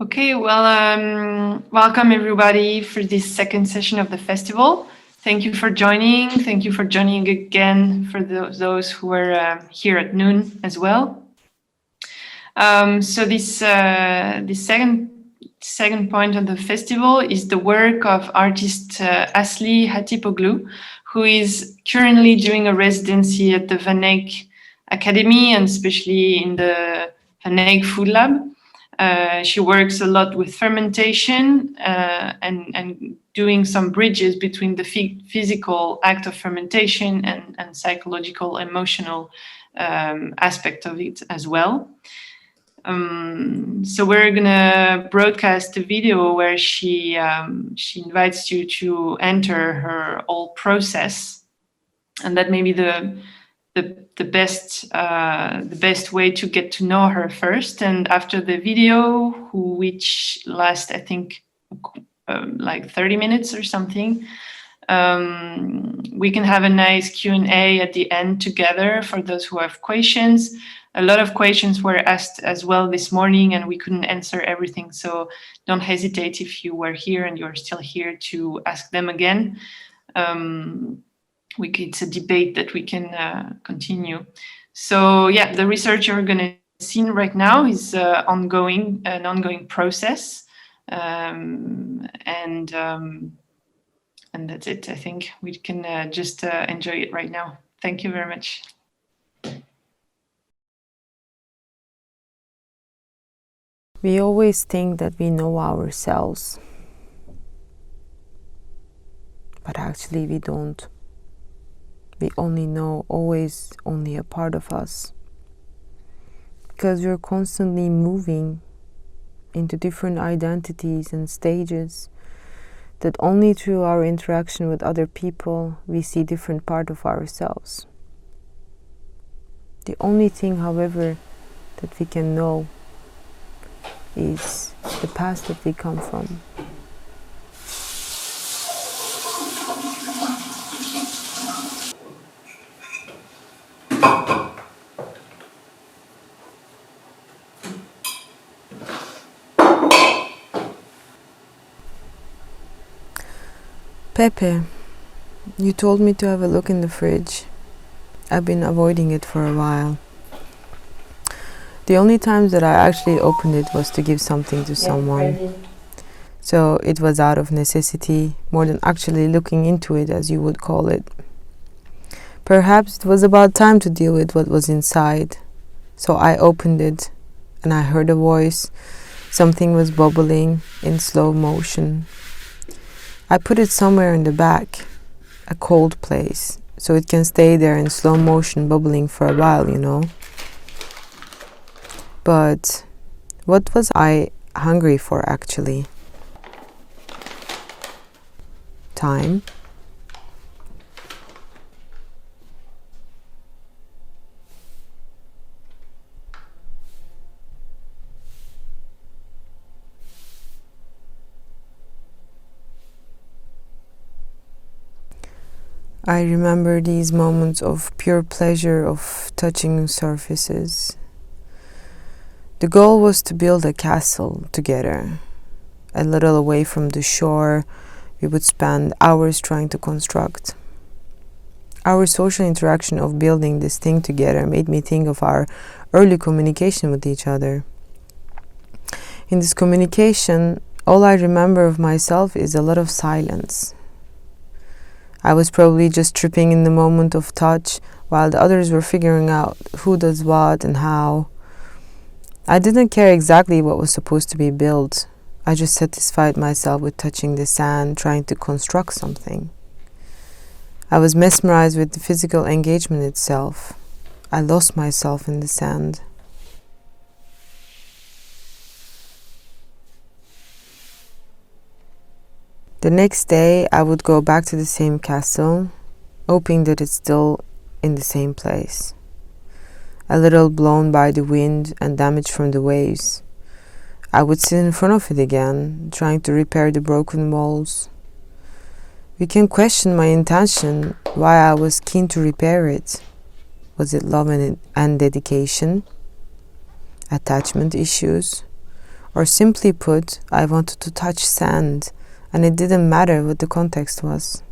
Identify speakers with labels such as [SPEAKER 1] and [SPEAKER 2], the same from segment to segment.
[SPEAKER 1] Okay, well, welcome everybody for this second session of the festival. Thank you for joining. Thank you for joining again for those who are here at noon as well. So this second point of the festival is the work of artist Asli Burger, who is currently doing a residency at the Eyck Academie and especially in the Eyck Food Lab. She works a lot with fermentation and doing some bridges between the physical act of fermentation and psychological, emotional aspect of it as well. So we're gonna broadcast a video where she invites you to enter her whole process, and that may be the best way to get to know her first. And after the video, which lasts I think like 30 minutes or something, we can have a nice Q&A at the end together for those who have questions. A lot of questions were asked as well this morning and we couldn't answer everything, so don't hesitate if you were here and you're still here to ask them again. It's a debate that we can continue. So yeah, the research you're going to see right now is an ongoing process, and that's it. I think we can just enjoy it right now. Thank you very much.
[SPEAKER 2] We always think that we know ourselves, but actually we don't. We only know only a part of us, because we're constantly moving into different identities and stages that only through our interaction with other people we see different part of ourselves. The only thing, however, that we can know is the past that we come from. Pepe, you told me to have a look in the fridge. I've been avoiding it for a while. The only times that I actually opened it was to give something to someone. So it was out of necessity, more than actually looking into it, as you would call it. Perhaps it was about time to deal with what was inside. So I opened it, and I heard a voice. Something was bubbling in slow motion. I put it somewhere in the back, a cold place, so it can stay there in slow motion bubbling for a while, you know. But what was I hungry for actually? Time. I remember these moments of pure pleasure of touching surfaces. The goal was to build a castle together. A little away from the shore, we would spend hours trying to construct. Our social interaction of building this thing together made me think of our early communication with each other. In this communication, all I remember of myself is a lot of silence. I was probably just tripping in the moment of touch while the others were figuring out who does what and how. I didn't care exactly what was supposed to be built. I just satisfied myself with touching the sand, trying to construct something. I was mesmerized with the physical engagement itself. I lost myself in the sand. The next day, I would go back to the same castle, hoping that it's still in the same place. A little blown by the wind and damaged from the waves. I would sit in front of it again, trying to repair the broken walls. You can question my intention, why I was keen to repair it. Was it love and dedication? Attachment issues? Or simply put, I wanted to touch sand, and it didn't matter what the context was.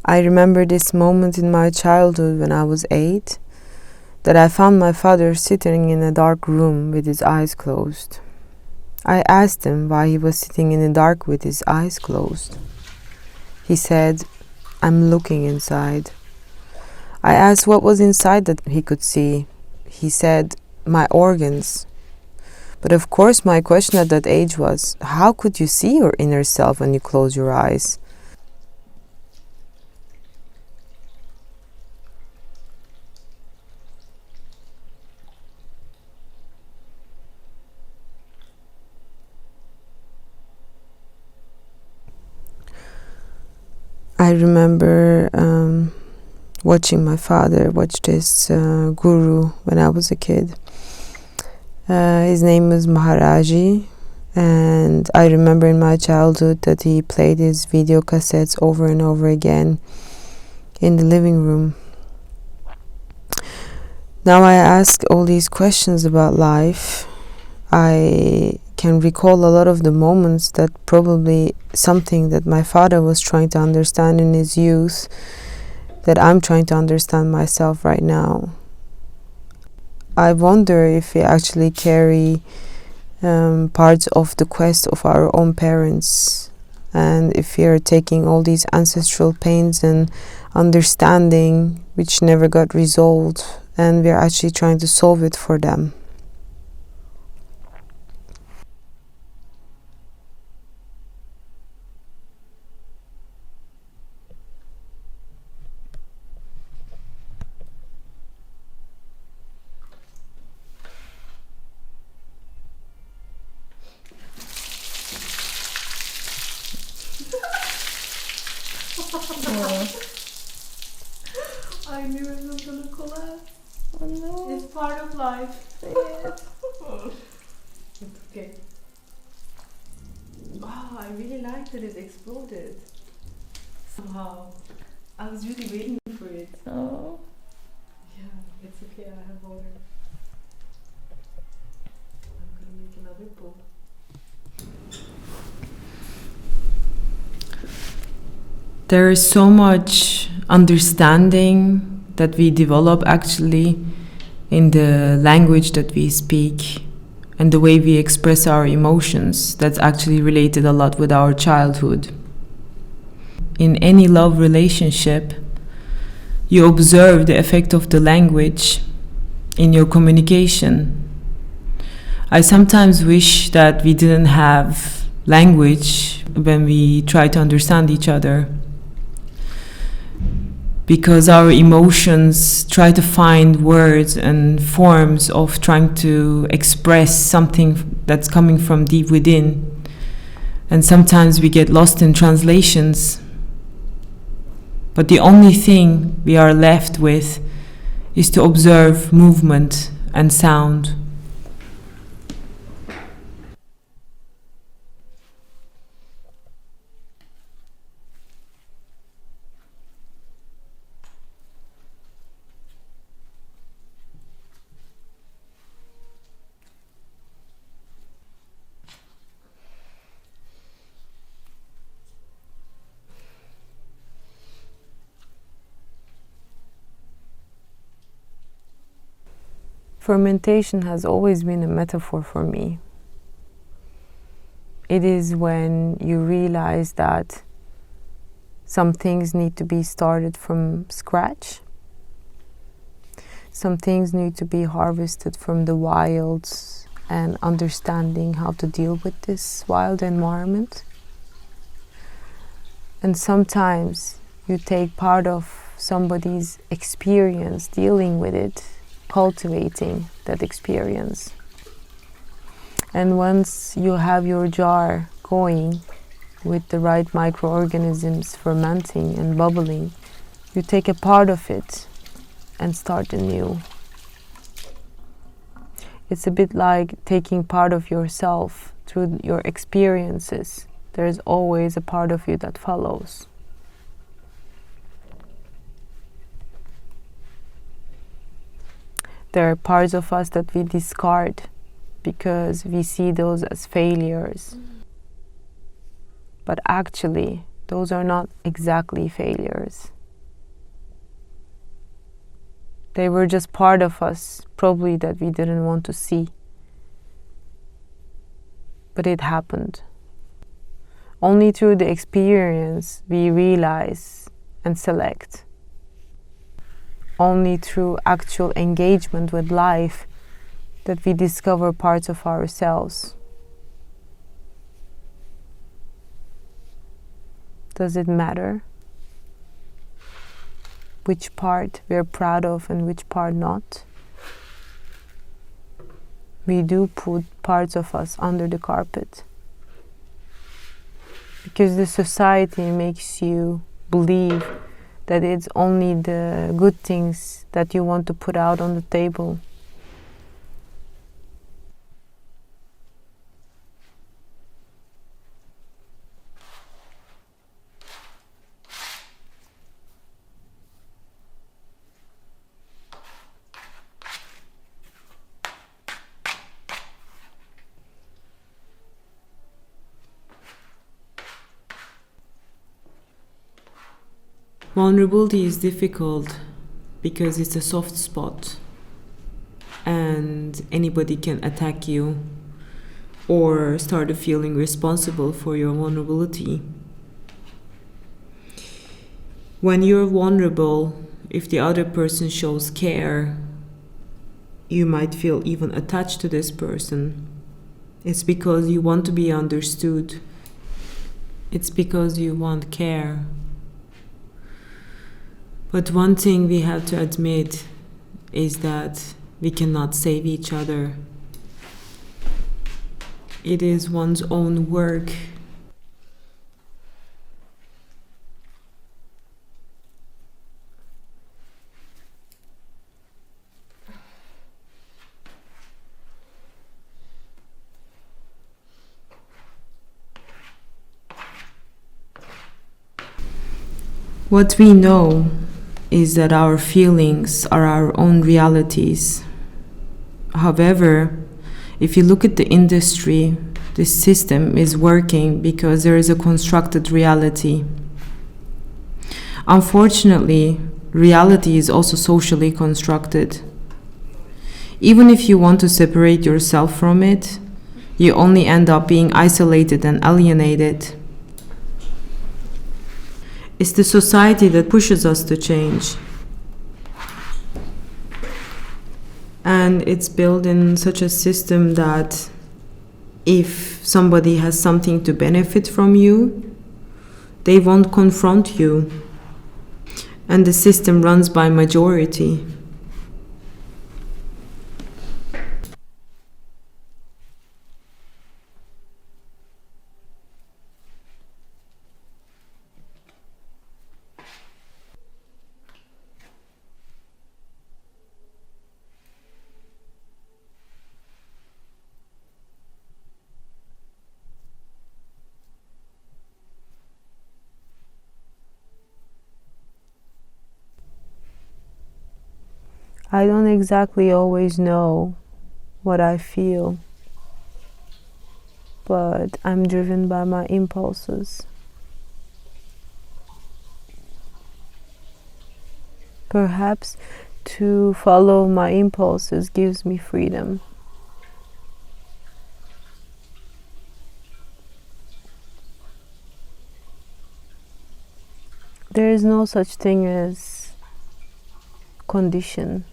[SPEAKER 2] I remember this moment in my childhood when I was 8, that I found my father sitting in a dark room with his eyes closed. I asked him why he was sitting in the dark with his eyes closed. He said, "I'm looking inside." I asked what was inside that he could see. He said, "My organs." But of course my question at that age was, how could you see your inner self when you close your eyes? I remember watching my father watch this guru when I was a kid. His name was Maharaji, and I remember in my childhood that he played his video cassettes over and over again in the living room. Now I ask all these questions about life. I can recall a lot of the moments that probably something that my father was trying to understand in his youth that I'm trying to understand myself right now. I wonder if we actually carry parts of the quest of our own parents, and if we are taking all these ancestral pains and understanding which never got resolved, and we are actually trying to solve it for them.
[SPEAKER 3] I knew it was gonna collapse.
[SPEAKER 2] Oh no.
[SPEAKER 3] It's part of life.
[SPEAKER 2] Yes.
[SPEAKER 3] It's okay. Wow, I really liked that it exploded. Somehow. I was really waiting for it.
[SPEAKER 2] Oh.
[SPEAKER 3] Yeah, it's okay, I have water. I'm gonna make another bowl.
[SPEAKER 4] There is so much understanding that we develop actually in the language that we speak and the way we express our emotions that's actually related a lot with our childhood. In any love relationship, you observe the effect of the language in your communication. I sometimes wish that we didn't have language when we try to understand each other, because our emotions try to find words and forms of trying to express something that's coming from deep within. And sometimes we get lost in translations. But the only thing we are left with is to observe movement and sound.
[SPEAKER 2] Fermentation has always been a metaphor for me. It is when you realize that some things need to be started from scratch. Some things need to be harvested from the wilds and understanding how to deal with this wild environment. And sometimes you take part of somebody's experience dealing with it, cultivating that experience. And once you have your jar going with the right microorganisms fermenting and bubbling, you take a part of it and start anew. It's a bit like taking part of yourself through your experiences. There's always a part of you that follows. There are parts of us that we discard because we see those as failures. But actually, those are not exactly failures. They were just part of us, probably that we didn't want to see. But it happened. Only through the experience we realize and select. Only through actual engagement with life that we discover parts of ourselves. Does it matter which part we're proud of and which part not? We do put parts of us under the carpet because the society makes you believe that it's only the good things that you want to put out on the table.
[SPEAKER 4] Vulnerability is difficult because it's a soft spot and anybody can attack you or start feeling responsible for your vulnerability. When you're vulnerable, if the other person shows care, you might feel even attached to this person. It's because you want to be understood. It's because you want care. But one thing we have to admit is that we cannot save each other. It is one's own work. What we know is that our feelings are our own realities. However, if you look at the industry, this system is working because there is a constructed reality. Unfortunately, reality is also socially constructed. Even if you want to separate yourself from it, you only end up being isolated and alienated. It's the society that pushes us to change. And it's built in such a system that if somebody has something to benefit from you, they won't confront you. And the system runs by majority.
[SPEAKER 2] I don't exactly always know what I feel, but I'm driven by my impulses. Perhaps to follow my impulses gives me freedom. There is no such thing as condition.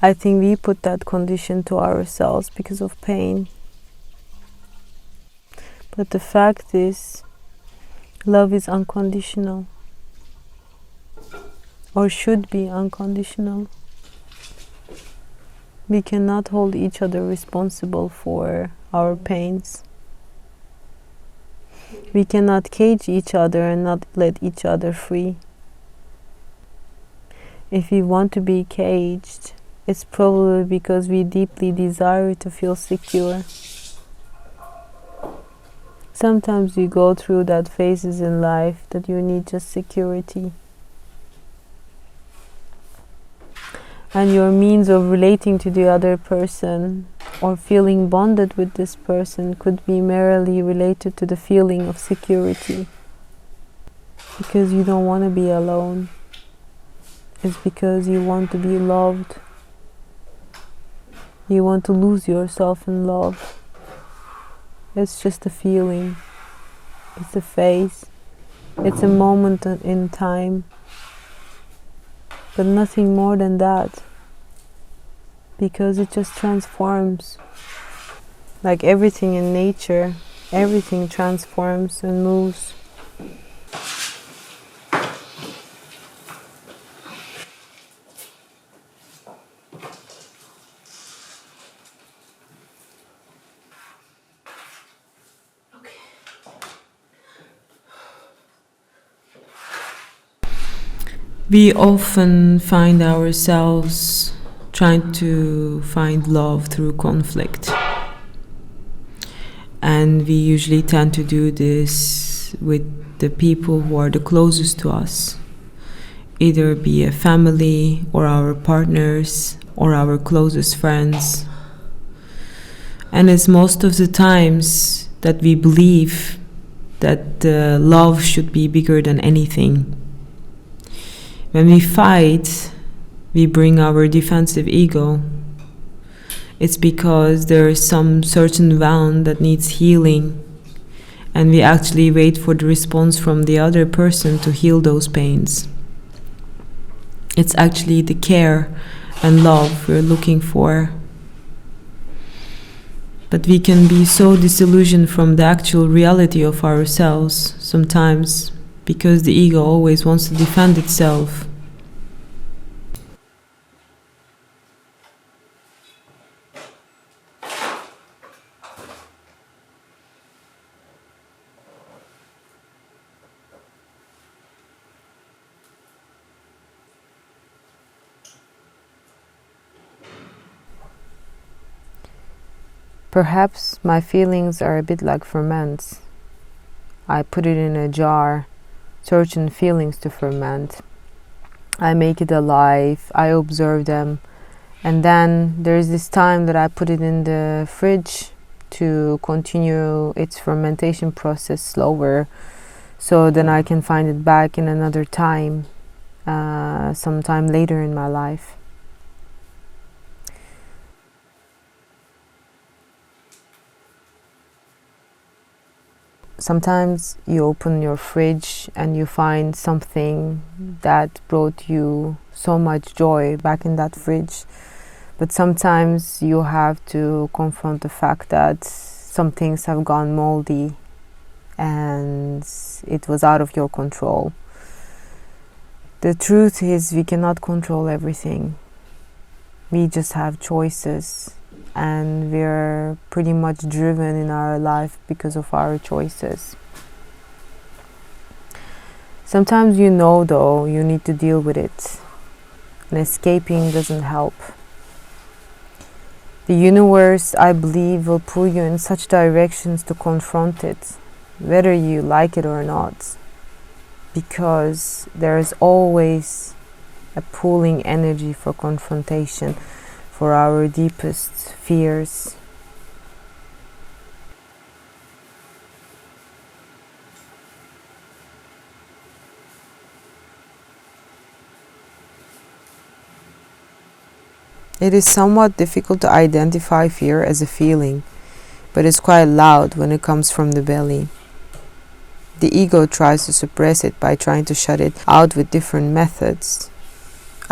[SPEAKER 2] I think we put that condition to ourselves because of pain. But the fact is, love is unconditional, or should be unconditional. We cannot hold each other responsible for our pains. We cannot cage each other and not let each other free. If we want to be caged, It's probably because we deeply desire to feel secure. Sometimes you go through that phases in life that you need just security. And your means of relating to the other person or feeling bonded with this person could be merely related to the feeling of security. Because you don't want to be alone. It's because you want to be loved. You want to lose yourself in love. It's just a feeling. It's a phase. It's a moment in time. But nothing more than that. Because it just transforms. Like everything in nature, everything transforms and moves.
[SPEAKER 4] We often find ourselves trying to find love through conflict. And we usually tend to do this with the people who are the closest to us, either be a family or our partners or our closest friends. And it's most of the times that we believe that love should be bigger than anything. When we fight, we bring our defensive ego. It's because there is some certain wound that needs healing, and we actually wait for the response from the other person to heal those pains. It's actually the care and love we're looking for. But we can be so disillusioned from the actual reality of ourselves sometimes, because the ego always wants to defend itself.
[SPEAKER 2] Perhaps my feelings are a bit like ferments. I put it in a jar, certain feelings to ferment. I make it alive, I observe them, and then there's this time that I put it in the fridge to continue its fermentation process slower, so then I can find it back in another time, sometime later in my life. Sometimes you open your fridge and you find something that brought you so much joy back in that fridge. But sometimes you have to confront the fact that some things have gone moldy and it was out of your control. The truth is, we cannot control everything. We just have choices. And we're pretty much driven in our life because of our choices. Sometimes though, you need to deal with it. And escaping doesn't help. The universe, I believe, will pull you in such directions to confront it, whether you like it or not. Because there is always a pulling energy for confrontation, for our deepest fears. It is somewhat difficult to identify fear as a feeling, but it's quite loud when it comes from the belly. The ego tries to suppress it by trying to shut it out with different methods.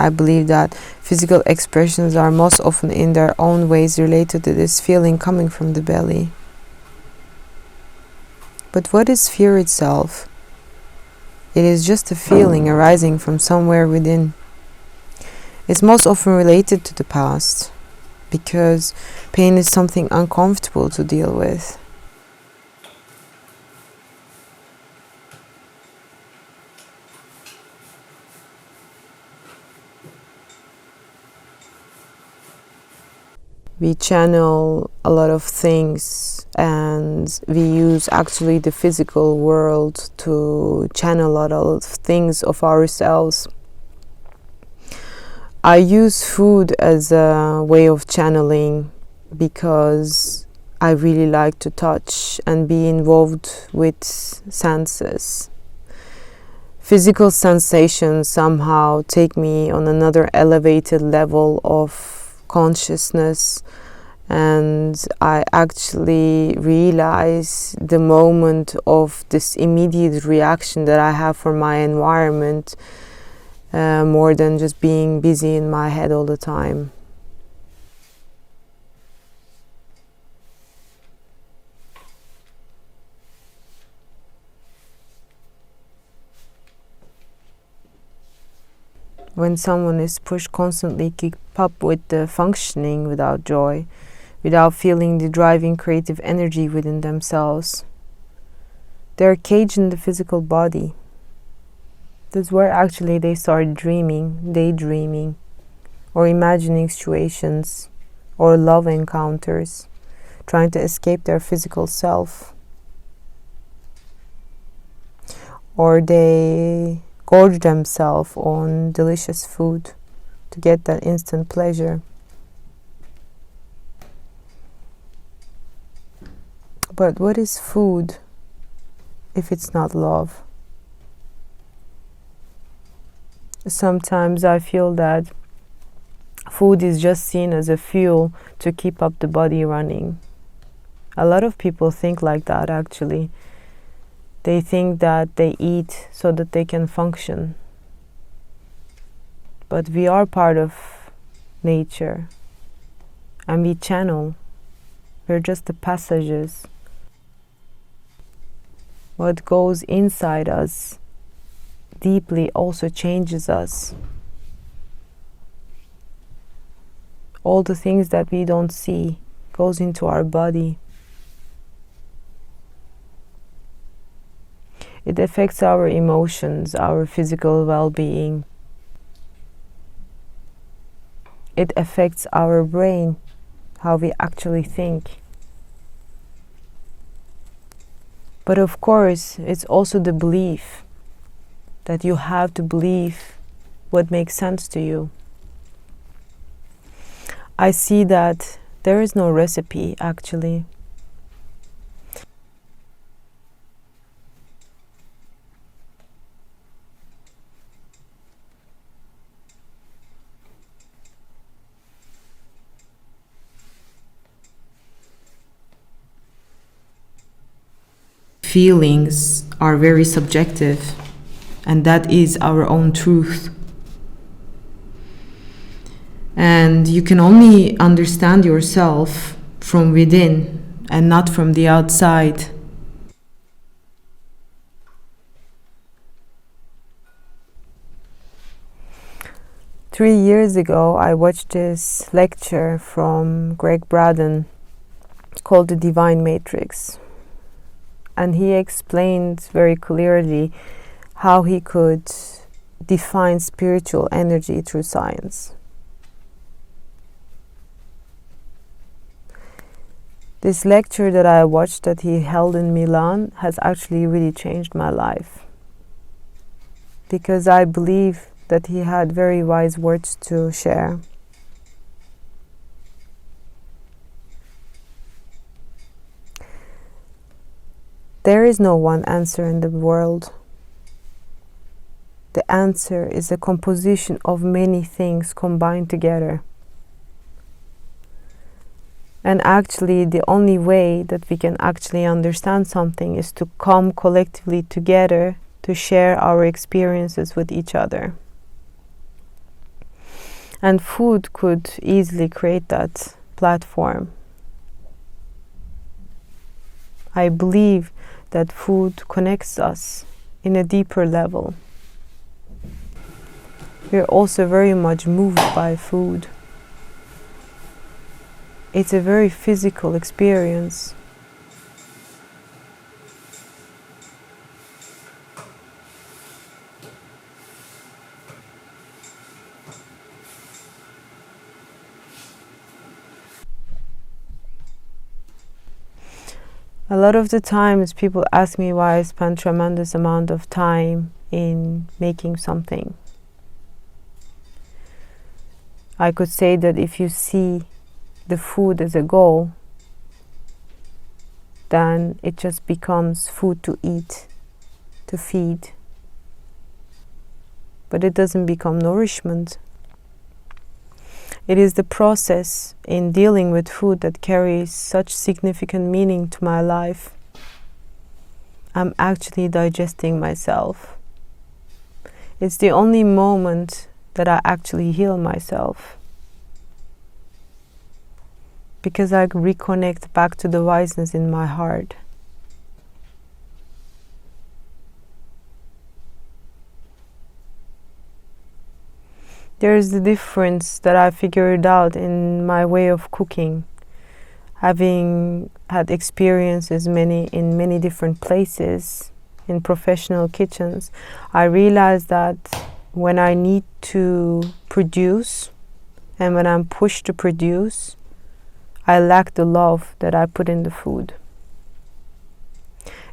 [SPEAKER 2] I believe that physical expressions are most often in their own ways related to this feeling coming from the belly. But what is fear itself? It is just a feeling arising from somewhere within. It's most often related to the past, because pain is something uncomfortable to deal with. We channel a lot of things, and we use actually the physical world to channel a lot of things of ourselves. I use food as a way of channeling because I really like to touch and be involved with senses. Physical sensations somehow take me on another elevated level of consciousness, and I actually realize the moment of this immediate reaction that I have for my environment, more than just being busy in my head all the time. When someone is pushed constantly keep up with the functioning without joy, without feeling the driving creative energy within themselves, they're caged in the physical body. That's where actually they start dreaming, daydreaming, or imagining situations or love encounters, trying to escape their physical self. Or they gorge themselves on delicious food to get that instant pleasure. But what is food if it's not love? Sometimes I feel that food is just seen as a fuel to keep up the body running. A lot of people think like that actually. They think that they eat so that they can function. But we are part of nature and we channel. We're just the passages. What goes inside us deeply also changes us. All the things that we don't see goes into our body. It affects our emotions, our physical well-being. It affects our brain, how we actually think. But of course, it's also the belief that you have to believe what makes sense to you. I see that there is no recipe actually.
[SPEAKER 4] Feelings are very subjective, and that is our own truth. And you can only understand yourself from within and not from the outside.
[SPEAKER 2] Three years ago, I watched this lecture from Greg Braden called The Divine Matrix. And he explained very clearly how he could define spiritual energy through science. This lecture that I watched that he held in Milan has actually really changed my life, because I believe that he had very wise words to share. There is no one answer in the world. The answer is a composition of many things combined together. And actually, the only way that we can actually understand something is to come collectively together to share our experiences with each other. And food could easily create that platform. I believe that food connects us in a deeper level. We're also very much moved by food. It's a very physical experience. A lot of the times people ask me why I spend tremendous amount of time in making something. I could say that if you see the food as a goal, then it just becomes food to eat, to feed. But it doesn't become nourishment. It is the process in dealing with food that carries such significant meaning to my life. I'm actually digesting myself. It's the only moment that I actually heal myself. Because I reconnect back to the wiseness in my heart. There's the difference that I figured out in my way of cooking. Having had experiences in many different places, in professional kitchens, I realized that when I need to produce and when I'm pushed to produce, I lack the love that I put in the food.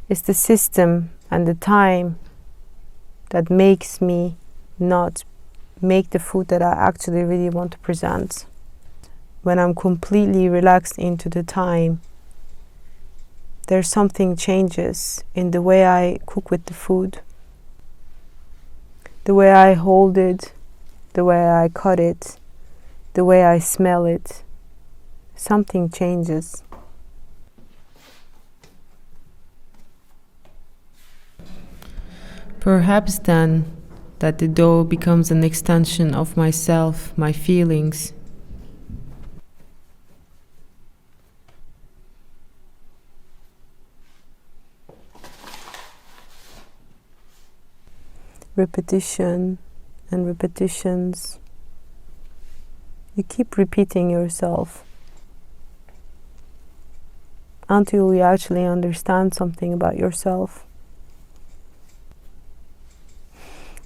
[SPEAKER 2] It's the system and the time that makes me not make the food that I actually really want to present. When I'm completely relaxed into the time, there's something changes in the way I cook with the food, the way I hold it, the way I cut it, the way I smell it. Something changes.
[SPEAKER 4] Perhaps then that the dough becomes an extension of myself, my feelings.
[SPEAKER 2] Repetition and repetitions. You keep repeating yourself until you actually understand something about yourself.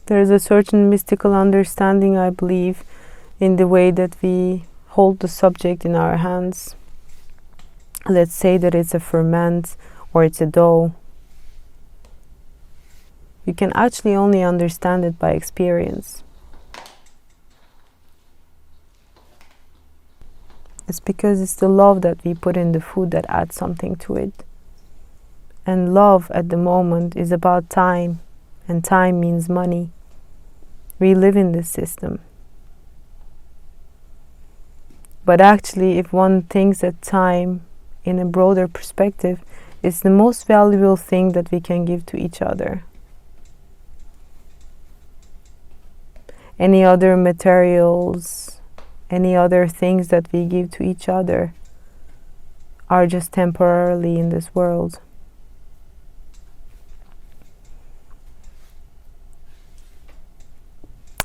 [SPEAKER 2] There is a certain mystical understanding, I believe, in the way that we hold the subject in our hands. Let's say that it's a ferment or it's a dough. You can actually only understand it by experience. It's because it's the love that we put in the food that adds something to it. And love at the moment is about time, and time means money. We live in this system. But actually, if one thinks that time in a broader perspective is the most valuable thing that we can give to each other. Any other materials, any other things that we give to each other are just temporarily in this world.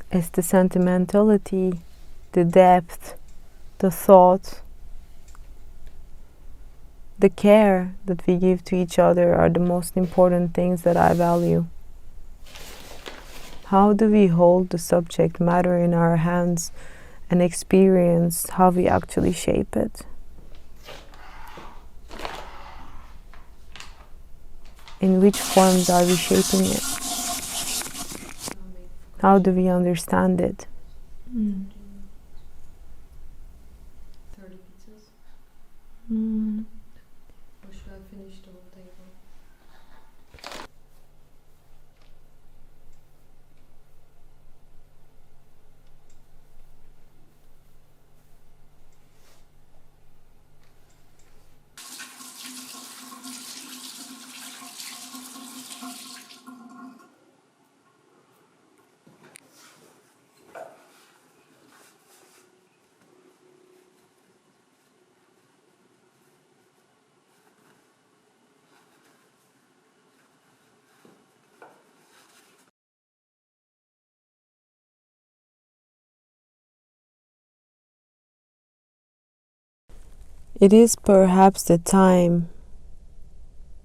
[SPEAKER 2] It's the sentimentality, the depth, the thought, the care that we give to each other are the most important things that I value. How do we hold the subject matter in our hands and experience how we actually shape it? In which forms are we shaping it? How do we understand it?
[SPEAKER 3] 30 pizzas. Or should I finish the whole table?
[SPEAKER 2] It is perhaps the time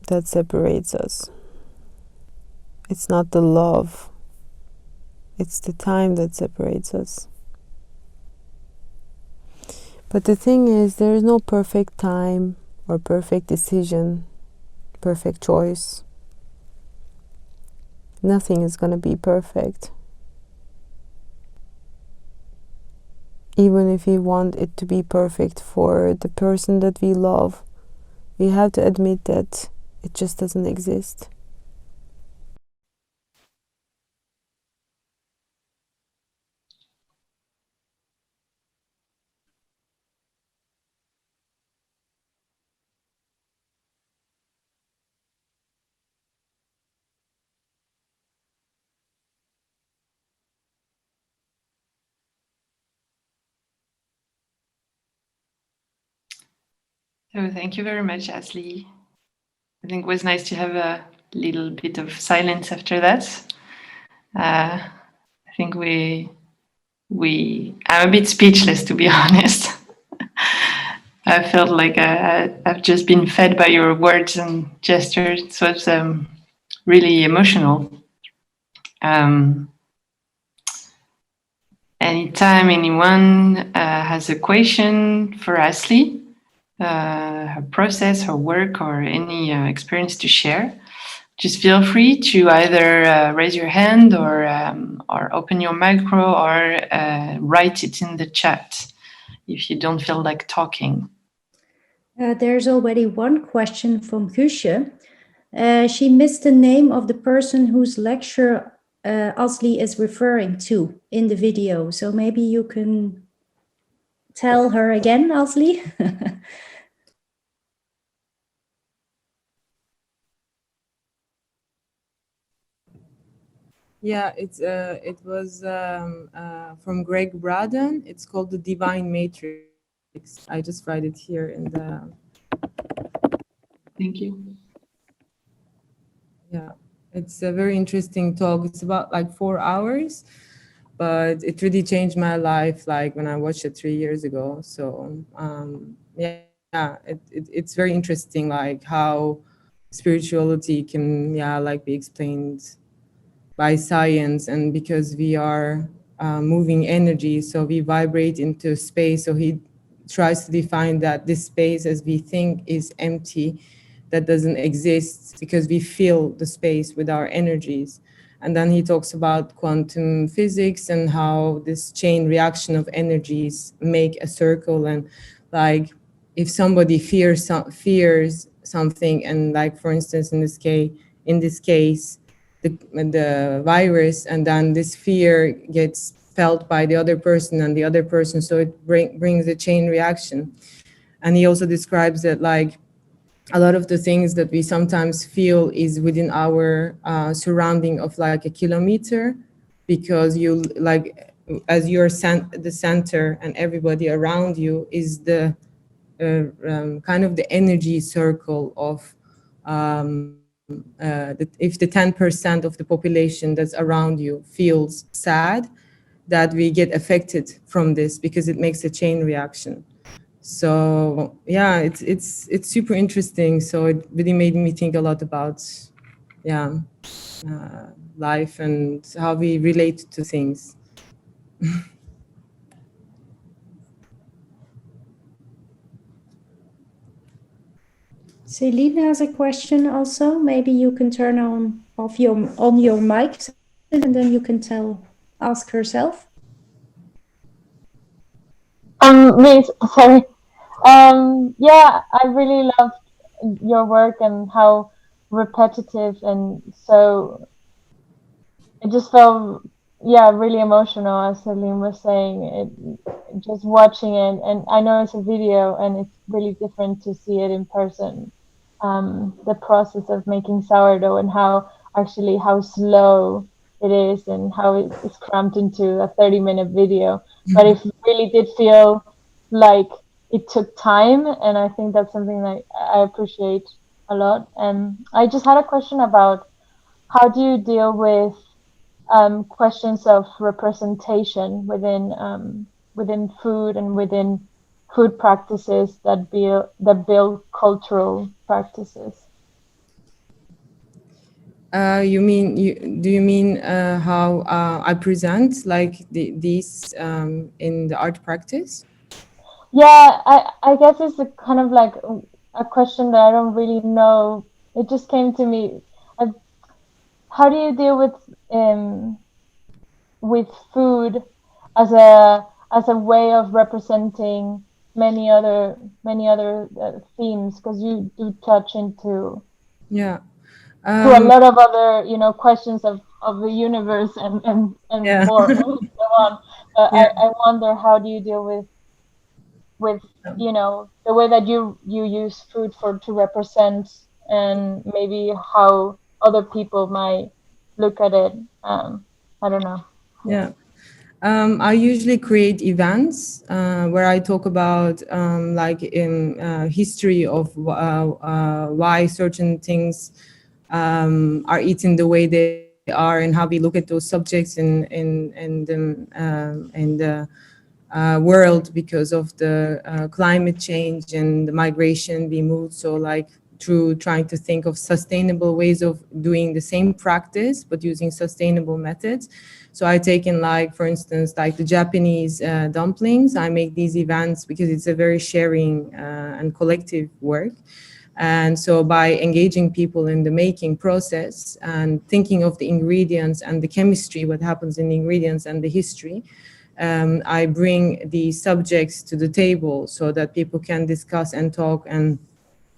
[SPEAKER 2] that separates us. It's not the love. It's the time that separates us. But the thing is, there is no perfect time or perfect decision perfect choice. Nothing is going to be perfect. Even if we want it to be perfect for the person that we love, we have to admit that it just doesn't exist.
[SPEAKER 1] So thank you very much, Asli. I think it was nice to have a little bit of silence after that. I think I'm a bit speechless, to be honest. I felt like I've just been fed by your words and gestures. It was really emotional. Anytime anyone has a question for Asli, her process, her work, or any experience to share, just feel free to either raise your hand or open your micro or write it in the chat if you don't feel like talking.
[SPEAKER 5] There's already one question from Guusje. She missed the name of the person whose lecture Asli is referring to in the video. So maybe you can tell her again, Asli.
[SPEAKER 2] Yeah, it was from Greg Braden. It's called The Divine Matrix. I just write it here in the...
[SPEAKER 1] Thank you.
[SPEAKER 2] Yeah, it's a very interesting talk. It's about like 4 hours, but it really changed my life like when I watched it 3 years ago. So yeah, it's very interesting, like how spirituality can like be explained by science, and because we are moving energy, so we vibrate into space. So he tries to define that this space as we think is empty, that doesn't exist, because we fill the space with our energies. And then he talks about quantum physics and how this chain reaction of energies make a circle. And like if somebody fears something, and like for instance in this case the virus, and then this fear gets felt by the other person and the other person, so it brings a chain reaction. And he also describes that like a lot of the things that we sometimes feel is within our surrounding of like a kilometer, because you like as you're the center and everybody around you is the kind of the energy circle of if the 10% of the population that's around you feels sad, that we get affected from this because it makes a chain reaction. So yeah, it's super interesting. So it really made me think a lot about life and how we relate to things.
[SPEAKER 5] Celine has a question also. Maybe you can turn on your mic, and then you can ask herself.
[SPEAKER 6] Me, sorry. Yeah, I really loved your work and how repetitive, and so it just felt really emotional, as Celine was saying. Just watching it, and I know it's a video and it's really different to see it in person. The process of making sourdough and how slow it is and how it's crammed into a 30-minute video. But it really did feel like it took time, and I think that's something that I appreciate a lot. And I just had a question about how do you deal with questions of representation within food and within food practices that build cultural practices.
[SPEAKER 2] Do you mean how I present like these in the art practice?
[SPEAKER 6] Yeah, I guess it's a kind of like a question that I don't really know it just came to me. How do you deal with food as a way of representing many other themes? Because you do touch into
[SPEAKER 2] Yeah.
[SPEAKER 6] to a lot of other, questions of the universe and
[SPEAKER 2] Yeah.
[SPEAKER 6] more and so on. But
[SPEAKER 2] Yeah.
[SPEAKER 6] I wonder, how do you deal with the way that you use food to represent, and maybe how other people might look at it. I don't know.
[SPEAKER 2] Yeah. I usually create events where I talk about like in history of why certain things are eaten the way they are, and how we look at those subjects in the world because of the climate change and the migration we moved. So like through trying to think of sustainable ways of doing the same practice but using sustainable methods. So I take in, like, for instance, like the Japanese dumplings. I make these events because it's a very sharing and collective work. And so by engaging people in the making process and thinking of the ingredients and the chemistry, what happens in the ingredients and the history, I bring the subjects to the table so that people can discuss and talk and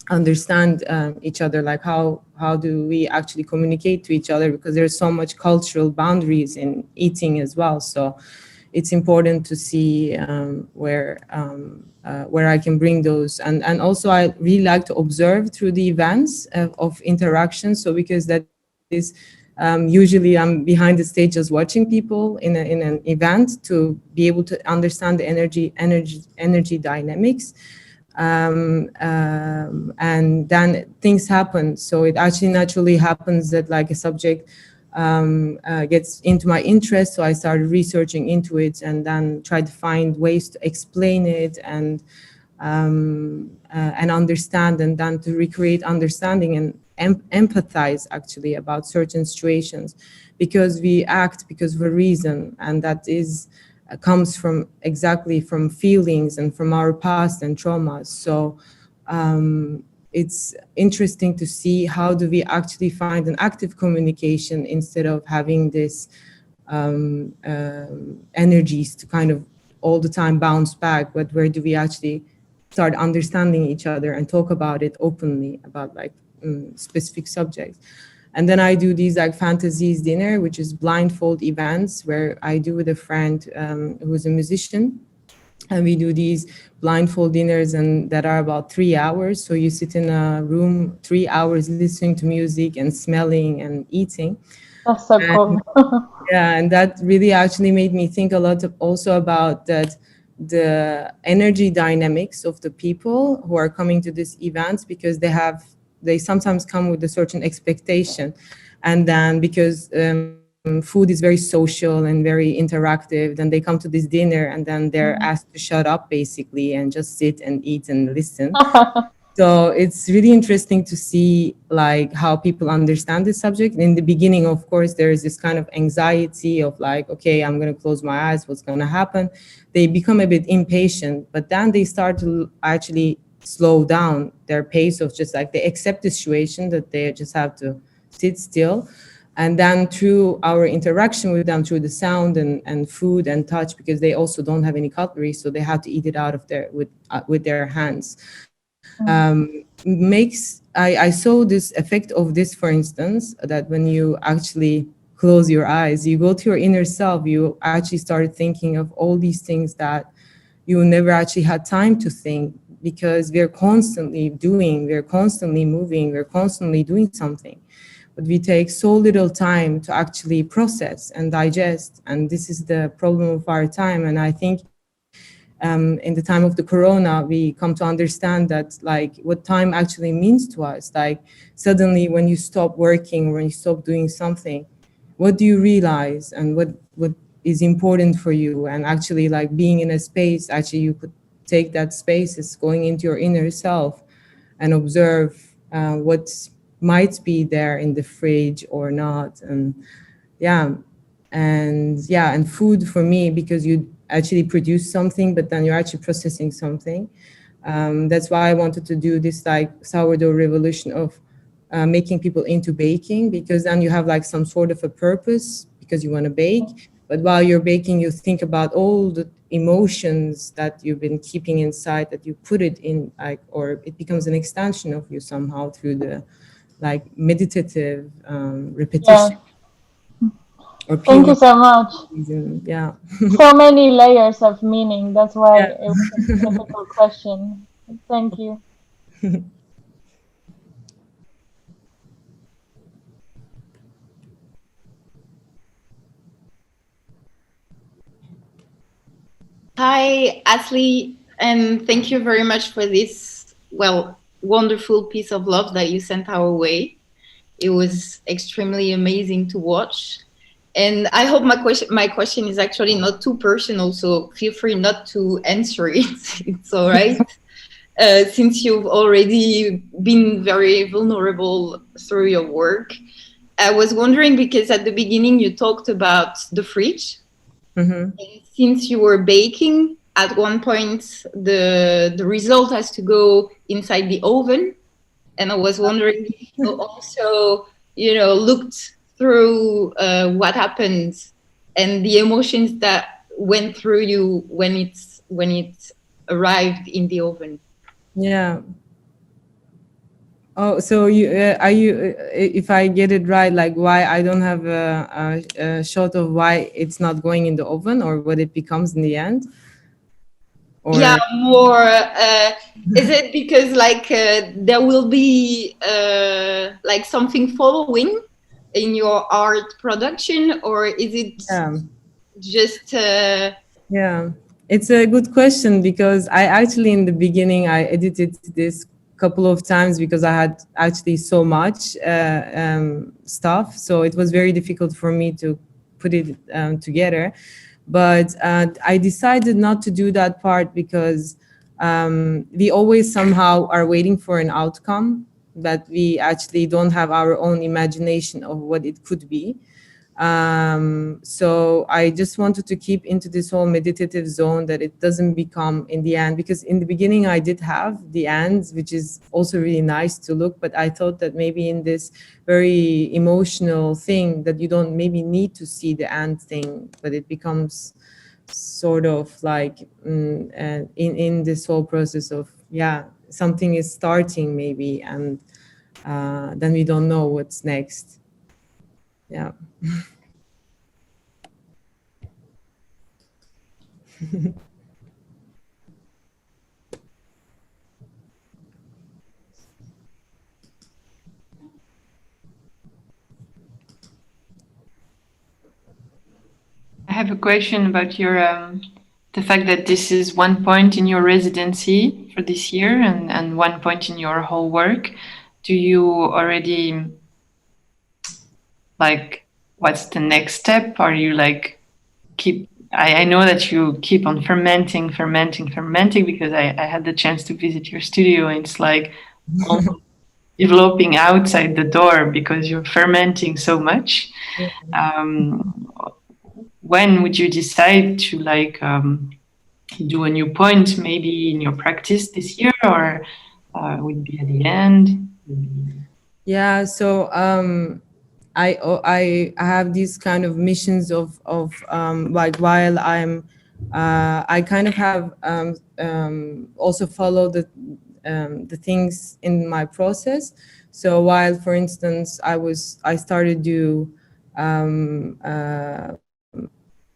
[SPEAKER 2] understand each other, like how do we actually communicate to each other, because there's so much cultural boundaries in eating as well. So it's important to see where I can bring those, and also I really like to observe through the events of interaction. So because that is usually I'm behind the stage just watching people in an event to be able to understand the energy dynamics. And then things happen. So it actually naturally happens that like a subject gets into my interest. So I started researching into it and then tried to find ways to explain it and understand, and then to recreate understanding and empathize actually about certain situations, because we act because of a reason, and that is comes from exactly from feelings and from our past and traumas. So it's interesting to see how do we actually find an active communication instead of having this energies to kind of all the time bounce back, but where do we actually start understanding each other and talk about it openly about like specific subjects. And then I do these like fantasies dinner, which is blindfold events where I do with a friend who's a musician. And we do these blindfold dinners, and that are about 3 hours. So you sit in a room 3 hours listening to music and smelling and eating.
[SPEAKER 6] That's so cool.
[SPEAKER 2] Yeah, and that really actually made me think a lot also about that the energy dynamics of the people who are coming to these events, because they sometimes come with a certain expectation, and then because food is very social and very interactive, then they come to this dinner and then they're asked to shut up basically and just sit and eat and listen. So it's really interesting to see like how people understand this subject. In the beginning, of course, there is this kind of anxiety of like, okay, I'm going to close my eyes, what's going to happen? They become a bit impatient, but then they start to actually slow down their pace of just like they accept the situation that they just have to sit still. And then through our interaction with them, through the sound and food and touch, because they also don't have any cutlery, so they have to eat it out of with their hands. I saw this effect of this, for instance, that when you actually close your eyes, you go to your inner self, you actually start thinking of all these things that you never actually had time to think, because we're constantly doing, we're constantly moving, we're constantly doing something. But we take so little time to actually process and digest. And this is the problem of our time. And I think in the time of the corona, we come to understand that like what time actually means to us. Like suddenly when you stop working, when you stop doing something, what do you realize and what is important for you? And actually like being in a space, actually you could take that space as going into your inner self and observe what might be there in the fridge or not. And and food for me, because you actually produce something, but then you're actually processing something. That's why I wanted to do this like sourdough revolution of making people into baking, because then you have like some sort of a purpose because you want to bake. But while you're baking, you think about all the emotions that you've been keeping inside, that you put it in, like, or it becomes an extension of you somehow through the like meditative repetition. Or
[SPEAKER 6] Thank you so much.
[SPEAKER 2] Yeah.
[SPEAKER 6] So many layers of meaning. That's why
[SPEAKER 2] Yeah.
[SPEAKER 6] it was a difficult question. Thank you.
[SPEAKER 7] Hi, Asli, and thank you very much for this, well, wonderful piece of love that you sent our way. It was extremely amazing to watch. And I hope my question is actually not too personal, so feel free not to answer it. It's all right. Since you've already been very vulnerable through your work. I was wondering, because at the beginning you talked about the fridge. And since you were baking, at one point the result has to go inside the oven. And I was wondering if you also, looked through what happened and the emotions that went through you when it arrived in the oven.
[SPEAKER 2] Yeah. Oh, so you are you? If I get it right, like why I don't have a shot of why it's not going in the oven or what it becomes in the end? Or
[SPEAKER 7] yeah, more. Is it because there will be like something following in your art production, or is it just?
[SPEAKER 2] Yeah, it's a good question, because I actually in the beginning I edited this couple of times because I had actually so much stuff, so it was very difficult for me to put it together. But I decided not to do that part because we always somehow are waiting for an outcome, that we actually don't have our own imagination of what it could be. So I just wanted to keep into this whole meditative zone, that it doesn't become in the end, because in the beginning I did have the ends, which is also really nice to look, but I thought that maybe in this very emotional thing that you don't maybe need to see the end thing, but it becomes sort of like in this whole process of, yeah, something is starting maybe, and then we don't know what's next. Yeah.
[SPEAKER 1] I have a question about your the fact that this is one point in your residency for this year and one point in your whole work. Do you already like what's the next step? Are you like keep I know that you keep on fermenting because I had the chance to visit your studio, and it's like almost developing outside the door because you're fermenting so much. When would you decide to do a new point, maybe in your practice this year, or would it be at the end?
[SPEAKER 2] Yeah, so I have these kind of missions of like while I'm I kind of have also follow the things in my process. So while, for instance, I started to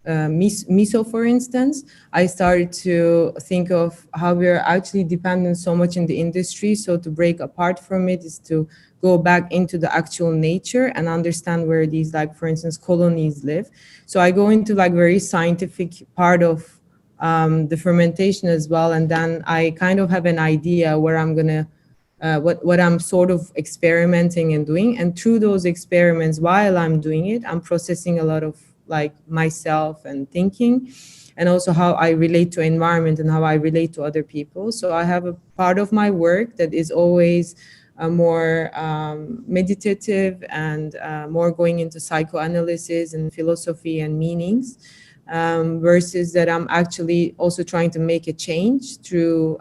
[SPEAKER 2] miso, for instance, I started to think of how we're actually dependent so much in the industry. So to break apart from it is to go back into the actual nature and understand where these, like, for instance, colonies live. So I go into like very scientific part of the fermentation as well. And then I kind of have an idea where I'm going to what I'm sort of experimenting and doing. And through those experiments, while I'm doing it, I'm processing a lot of like myself and thinking, and also how I relate to environment and how I relate to other people. So I have a part of my work that is always more meditative and more going into psychoanalysis and philosophy and meanings, versus that I'm actually also trying to make a change through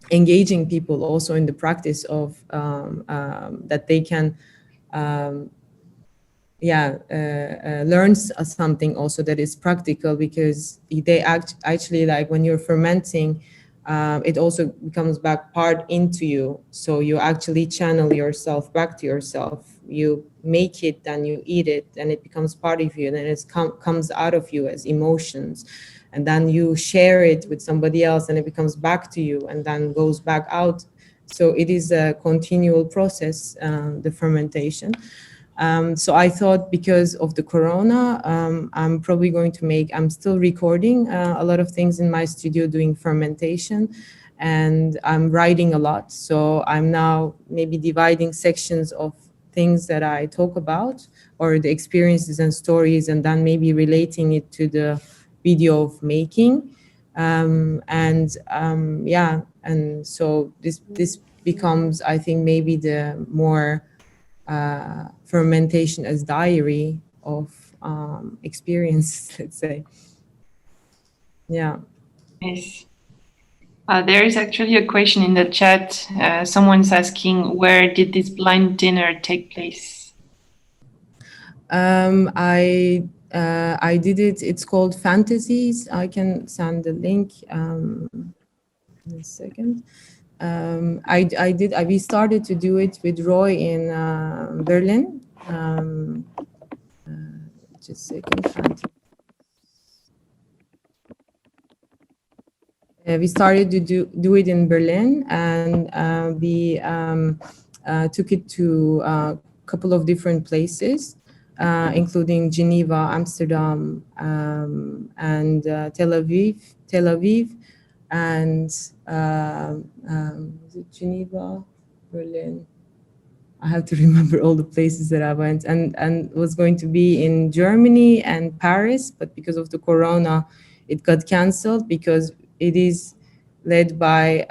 [SPEAKER 2] engaging people also in the practice of that they can learn something also that is practical, because they actually, like when you're fermenting, it also becomes back part into you. So you actually channel yourself back to yourself. You make it, then you eat it, and it becomes part of you, and then it comes out of you as emotions. And then you share it with somebody else, and it becomes back to you, and then goes back out. So it is a continual process, the fermentation. So I thought, because of the corona, I'm probably going to I'm still recording a lot of things in my studio doing fermentation, and I'm writing a lot. So I'm now maybe dividing sections of things that I talk about, or the experiences and stories, and then maybe relating it to the video of making. And so this becomes, I think, maybe the more fermentation as diary of experience, let's say. Yeah.
[SPEAKER 1] Yes. There is actually a question in the chat. Someone's asking, where did this blind dinner take place?
[SPEAKER 2] I did it. It's called Fantasies. I can send the link in a second. We started to do it with Roy in Berlin. Just a second. We started to do it in Berlin, and we took it to a couple of different places, including Geneva, Amsterdam, and Tel Aviv, and was it Geneva, Berlin? I have to remember all the places that I went, and was going to be in Germany and Paris, but because of the corona, it got canceled, because it is led by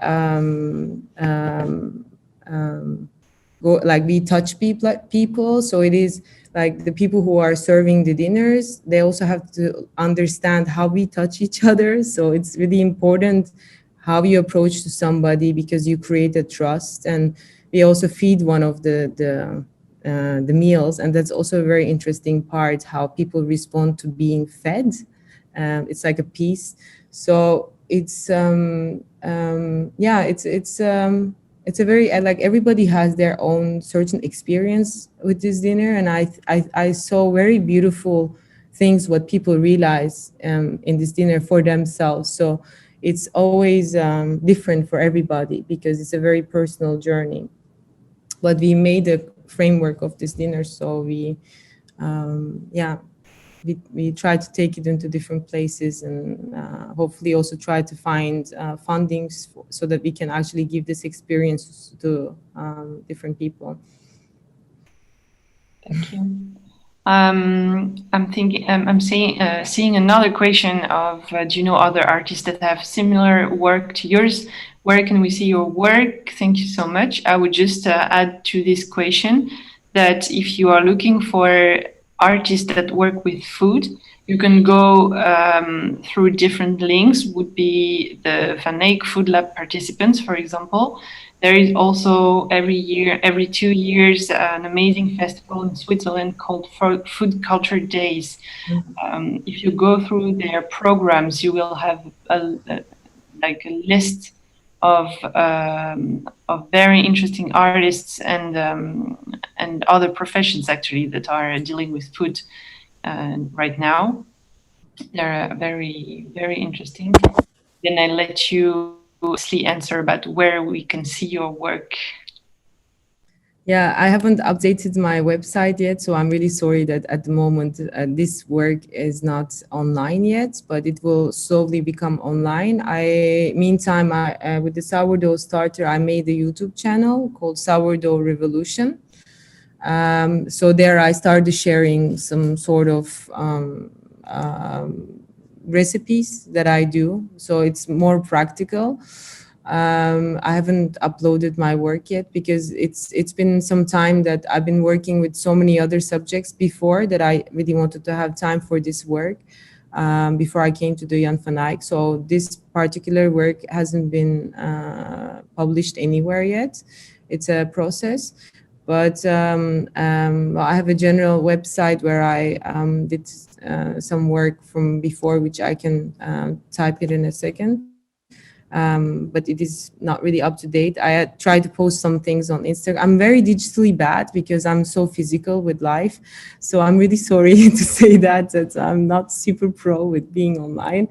[SPEAKER 2] we touch people. So it is like the people who are serving the dinners, they also have to understand how we touch each other. So it's really important how you approach to somebody, because you create a trust. And we also feed one of the meals, and that's also a very interesting part, how people respond to being fed. It's like a piece. So it's it's a very, like, everybody has their own certain experience with this dinner, and I saw very beautiful things what people realize in this dinner for themselves. So it's always different for everybody, because it's a very personal journey. But we made a framework of this dinner, so we try to take it into different places, and hopefully also try to find fundings so that we can actually give this experience to different people.
[SPEAKER 1] Thank you. I'm seeing another question of, do you know other artists that have similar work to yours? Where can we see your work? Thank you so much. I would just add to this question that if you are looking for artists that work with food, you can go through different links. Would be the Van Eyck Food Lab participants, for example. There is also every 2 years, an amazing festival in Switzerland called Food Culture Days. If you go through their programs, you will have a list of very interesting artists and other professions actually that are dealing with food right now. They're very, very interesting. Then I let you Asli answer about where we can see your work.
[SPEAKER 2] Yeah, I haven't updated my website yet, so I'm really sorry that at the moment this work is not online yet, but it will slowly become online. Meantime, with the sourdough starter, I made a YouTube channel called Sourdough Revolution. So there I started sharing some sort of recipes that I do, so it's more practical. I haven't uploaded my work yet, because it's been some time that I've been working with so many other subjects before that I really wanted to have time for this work. before I came to the Jan van Eyck. So this particular work hasn't been published anywhere yet. It's a process. But I have a general website where I did some work from before, which I can type it in a second. But it is not really up to date. I had tried to post some things on Instagram. I'm very digitally bad because I'm so physical with life. So I'm really sorry to say that I'm not super pro with being online.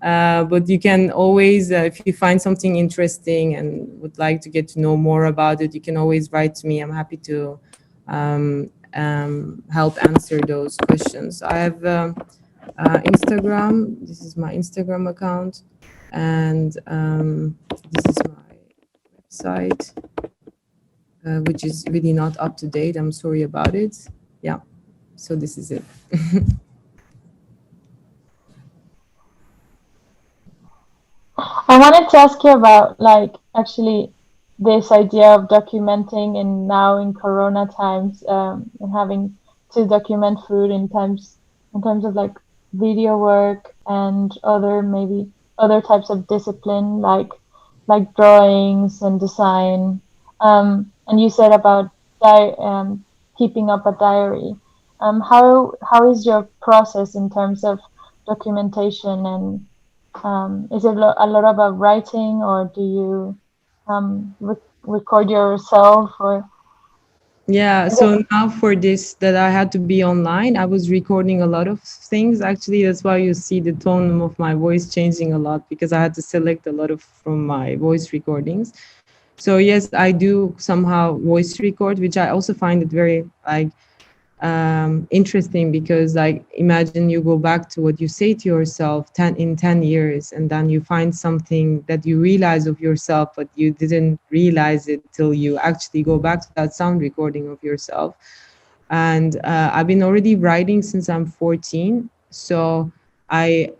[SPEAKER 2] But you can always, if you find something interesting and would like to get to know more about it, you can always write to me. I'm happy to help answer those questions. I have Instagram. This is my Instagram account. And this is my website, which is really not up to date. I'm sorry about it. Yeah, so this is it.
[SPEAKER 6] I wanted to ask you about, like, actually this idea of documenting, and now in Corona times, and having to document food in terms of like video work and maybe other types of discipline, like drawings and design. And you said about keeping up a diary. How is your process in terms of documentation, and is it a lot about writing, or do you record yourself, or?
[SPEAKER 2] Yeah, so now for this that I had to be online, I was recording a lot of things. Actually, that's why you see the tone of my voice changing a lot, because I had to select a lot of from my voice recordings. So yes, I do somehow voice record, which I also find it very interesting, because like imagine you go back to what you say to yourself in 10 years, and then you find something that you realize of yourself, but you didn't realize it till you actually go back to that sound recording of yourself. And I've been already writing since I'm 14. So I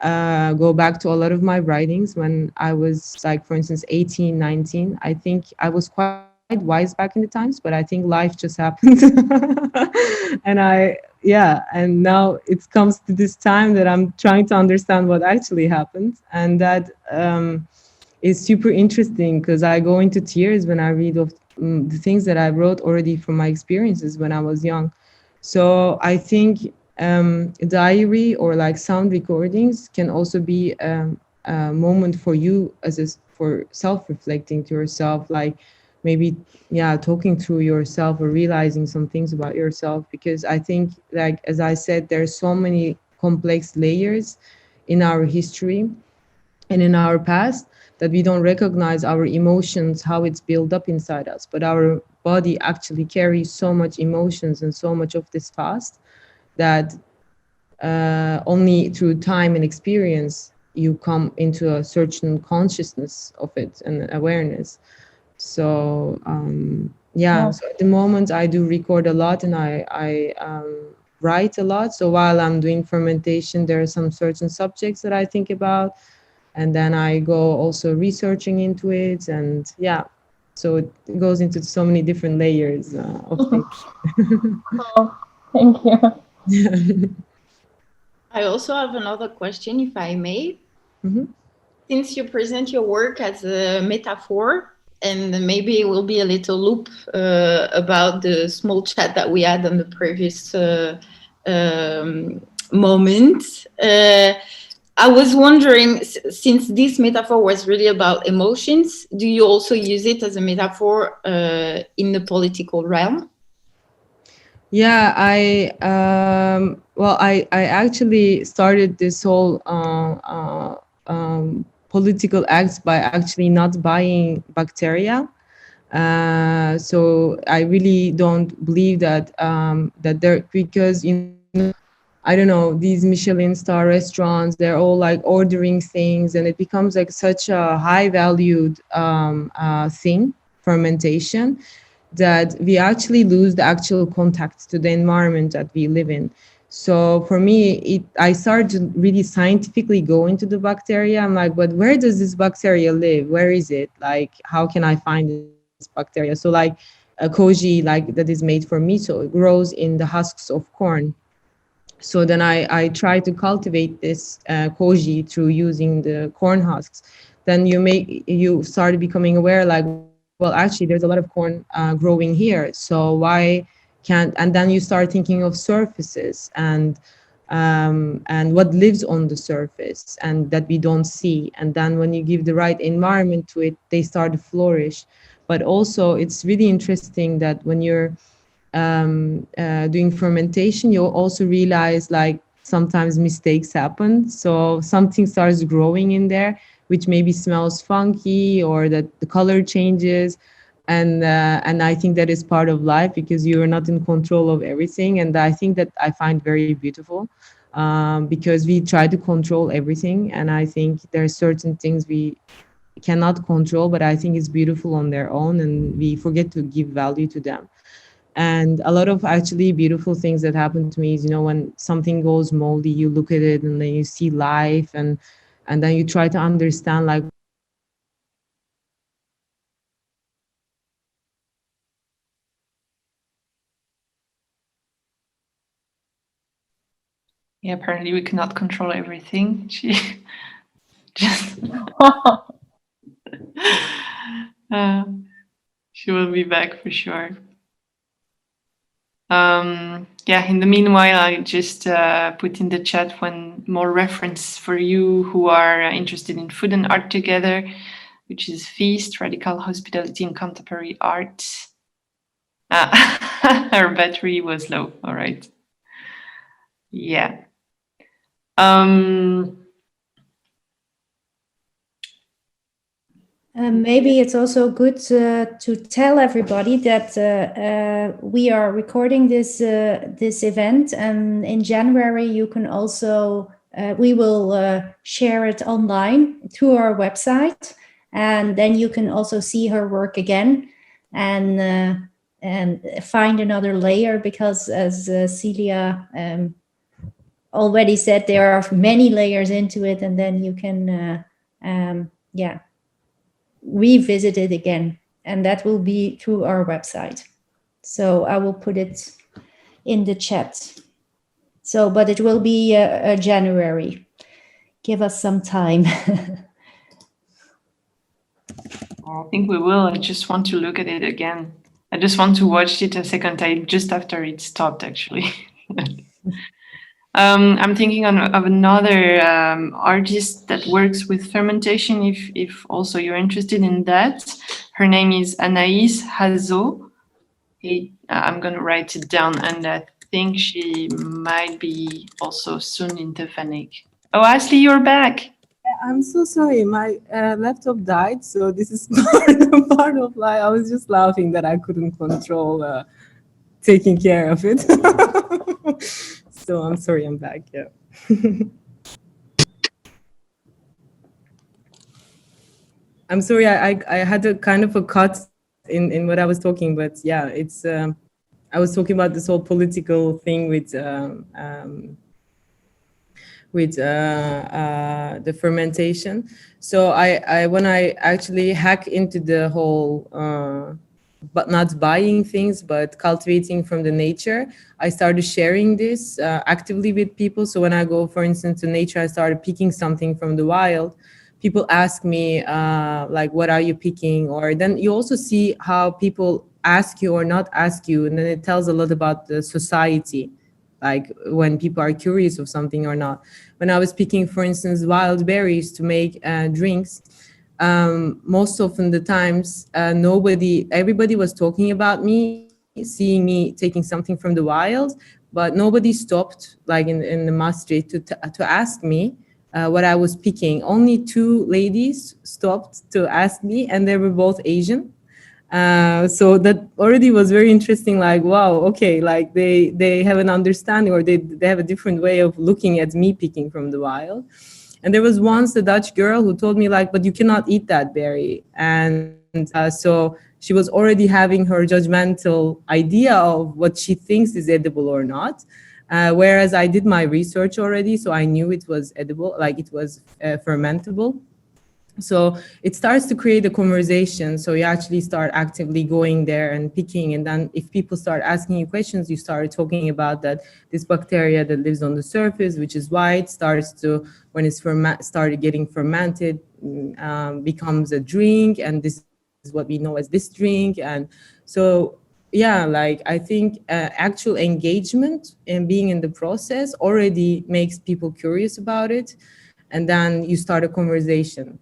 [SPEAKER 2] go back to a lot of my writings when I was, like, for instance, 18, 19. I think I was quite wise back in the times, but I think life just happened. And now it comes to this time that I'm trying to understand what actually happened. And that is super interesting, because I go into tears when I read of the things that I wrote already from my experiences when I was young. So I think diary or like sound recordings can also be a moment for you for self-reflecting to yourself, like maybe talking through yourself or realizing some things about yourself. Because I think, like as I said, there's so many complex layers in our history and in our past that we don't recognize our emotions, how it's built up inside us. But our body actually carries so much emotions and so much of this past that only through time and experience you come into a certain consciousness of it and awareness. So so at the moment I do record a lot, and I write a lot. So while I'm doing fermentation, there are some certain subjects that I think about, and then I go also researching into it, and so it goes into so many different layers of things.
[SPEAKER 6] Oh, thank you.
[SPEAKER 7] I also have another question, if I may.
[SPEAKER 2] Mm-hmm.
[SPEAKER 7] Since you present your work as a metaphor, and maybe it will be a little loop about the small chat that we had on the previous moment. I was wondering, since this metaphor was really about emotions, do you also use it as a metaphor in the political realm?
[SPEAKER 2] Yeah, I actually started this whole political acts by actually not buying bacteria. So I really don't believe that that there, because I don't know, these Michelin star restaurants, they're all like ordering things, and it becomes like such a high valued thing, fermentation, that we actually lose the actual contact to the environment that we live in. So for me, I started to really scientifically go into the bacteria. I'm like, but where does this bacteria live? Where is it? Like, how can I find this bacteria? So like a koji, like that is made for miso, it grows in the husks of corn. So then I try to cultivate this koji through using the corn husks. Then you start becoming aware, like, well, actually there's a lot of corn growing here, so why can't, and then you start thinking of surfaces and what lives on the surface and that we don't see. And then when you give the right environment to it, they start to flourish. But also it's really interesting that when you're doing fermentation, you'll also realize like sometimes mistakes happen. So something starts growing in there, which maybe smells funky or that the color changes. And I think that is part of life because you are not in control of everything. And I think that I find very beautiful because we try to control everything. And I think there are certain things we cannot control, but I think it's beautiful on their own and we forget to give value to them. And a lot of actually beautiful things that happen to me is, you know, when something goes moldy, you look at it and then you see life and then you try to understand like,
[SPEAKER 1] Yeah, apparently we cannot control everything. She just she will be back for sure. Yeah, in the meanwhile, I just put in the chat one more reference for you who are interested in food and art together, which is Feast, Radical Hospitality and Contemporary Art. Her battery was low, all right. Yeah.
[SPEAKER 5] Maybe it's also good to tell everybody that we are recording this event, and in January you can also we will share it online through our website, and then you can also see her work again and find another layer, because as Celia already said, there are many layers into it, and then you can revisit it again, and that will be through our website. So I will put it in the chat. So, but it will be January. Give us some time.
[SPEAKER 1] I think we will. I just want to look at it again. I just want to watch it a second time just after it stopped, actually. I'm thinking of another artist that works with fermentation, if also you're interested in that. Her name is Anaïs Hazo. I'm going to write it down, and I think she might be also soon in the Vanek. Oh, Asli, you're back.
[SPEAKER 2] I'm so sorry, my laptop died, so this is part of life. I was just laughing that I couldn't control taking care of it. So I'm sorry, I'm back. Yeah. I'm sorry, I had a kind of a cut in what I was talking, but yeah, it's I was talking about this whole political thing with the fermentation. So I when I actually hack into the whole but not buying things, but cultivating from the nature, I started sharing this actively with people. So when I go, for instance, to nature, I started picking something from the wild. People ask me, like, what are you picking? Or then you also see how people ask you or not ask you. And then it tells a lot about the society, like when people are curious of something or not. When I was picking, for instance, wild berries to make drinks, most often the times, everybody was talking about me, seeing me taking something from the wild, but nobody stopped, like in the masjid, to ask me what I was picking. Only 2 ladies stopped to ask me, and they were both Asian. So that already was very interesting, like, wow, okay, like they have an understanding, or they have a different way of looking at me picking from the wild. And there was once a Dutch girl who told me, like, but you cannot eat that berry. And so she was already having her judgmental idea of what she thinks is edible or not. Whereas I did my research already, so I knew it was edible, like it was fermentable. So it starts to create a conversation. So you actually start actively going there and picking. And then if people start asking you questions, you start talking about that this bacteria that lives on the surface, which is white, starts to, when it's started getting fermented, becomes a drink. And this is what we know as this drink. And so, yeah, like I think actual engagement and being in the process already makes people curious about it. And then you start a conversation.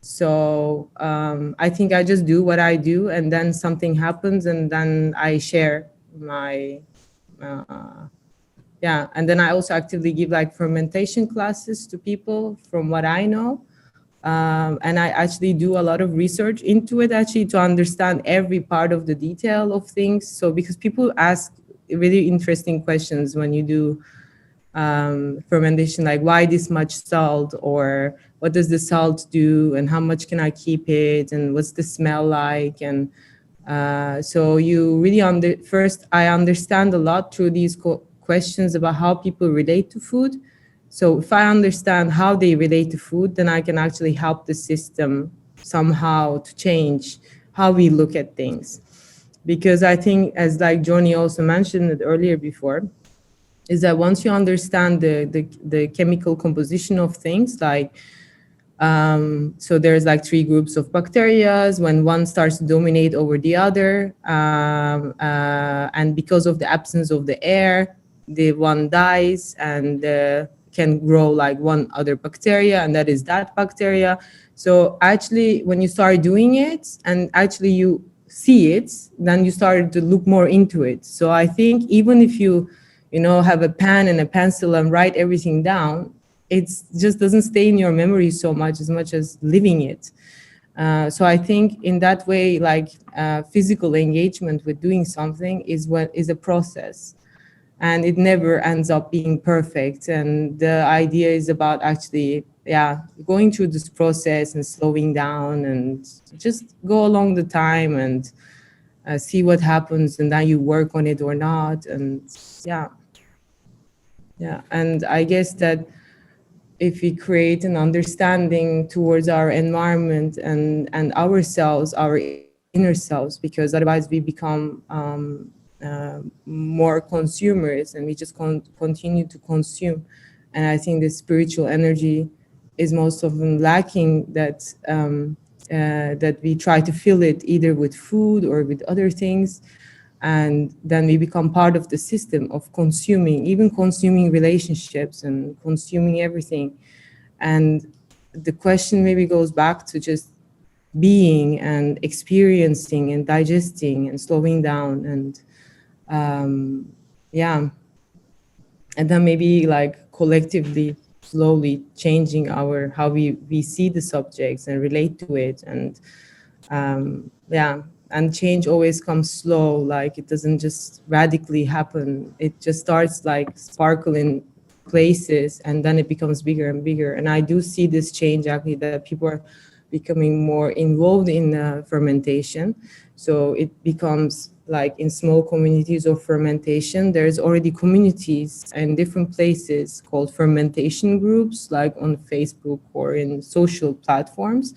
[SPEAKER 2] So I think I just do what I do, and then something happens, and then I share my, yeah. And then I also actively give like fermentation classes to people from what I know. And I actually do a lot of research into it actually to understand every part of the detail of things. So because people ask really interesting questions when you do fermentation, like why this much salt, or what does the salt do, and how much can I keep it, and what's the smell like. And so you really first I understand a lot through these questions about how people relate to food. So if I understand how they relate to food, then I can actually help the system somehow to change how we look at things. Because I think, as like Johnny also mentioned it earlier before, is that once you understand the chemical composition of things, like, so there's like 3 groups of bacteria. When one starts to dominate over the other, and because of the absence of the air, the one dies and can grow like one other bacteria, and that is that bacteria. So actually, when you start doing it and actually you see it, then you start to look more into it. So I think even if you have a pen and a pencil and write everything down, it just doesn't stay in your memory so much as living it. So I think in that way, like physical engagement with doing something is a process, and it never ends up being perfect. And the idea is about actually, going through this process and slowing down and just go along the time and see what happens, and then you work on it or not. And and I guess that if we create an understanding towards our environment and ourselves, our inner selves, because otherwise we become more consumers, and we just continue to consume. And I think the spiritual energy is most often lacking, that that we try to fill it either with food or with other things. And then we become part of the system of consuming, even consuming relationships and consuming everything. And the question maybe goes back to just being and experiencing and digesting and slowing down. And and then maybe like collectively slowly changing how we see the subjects and relate to it. And and change always comes slow, like it doesn't just radically happen. It just starts like sparkling places, and then it becomes bigger and bigger. And I do see this change actually, that people are becoming more involved in fermentation. So it becomes like in small communities of fermentation, there's already communities in different places called fermentation groups, like on Facebook or in social platforms.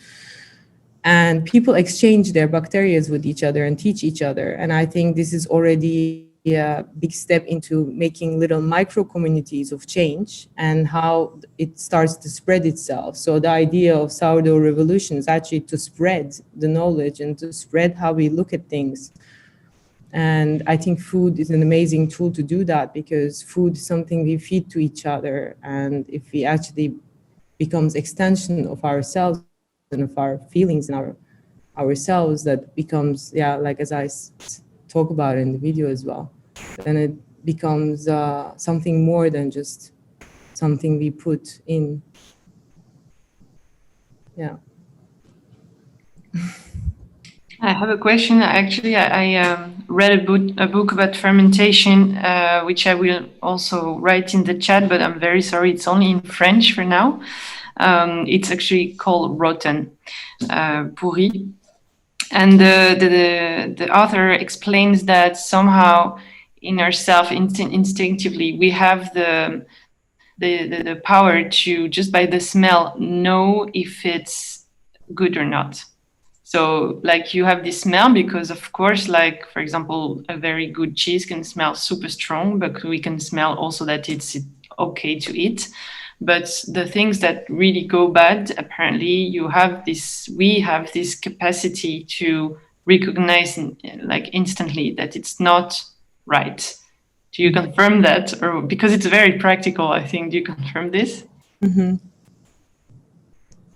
[SPEAKER 2] And people exchange their bacteria with each other and teach each other. And I think this is already a big step into making little micro communities of change, and how it starts to spread itself. So the idea of sourdough revolution is actually to spread the knowledge and to spread how we look at things. And I think food is an amazing tool to do that, because food is something we feed to each other. And if we actually becomes extension of ourselves and of our feelings and ourselves, that becomes, like as I talk about in the video as well, then it becomes something more than just something we put in.
[SPEAKER 1] I have a question. Actually, I read a book about fermentation, which I will also write in the chat, but I'm very sorry, it's only in French for now. It's actually called Rotten, pourri. And the author explains that somehow in ourselves, instinctively, we have the power to, just by the smell, know if it's good or not. So like you have this smell because of course, like for example, a very good cheese can smell super strong, but we can smell also that it's okay to eat. But the things that really go bad, apparently we have this capacity to recognize like instantly that it's not right. Do you confirm that? Or because it's very practical, I think, do you confirm this?
[SPEAKER 4] Mm-hmm.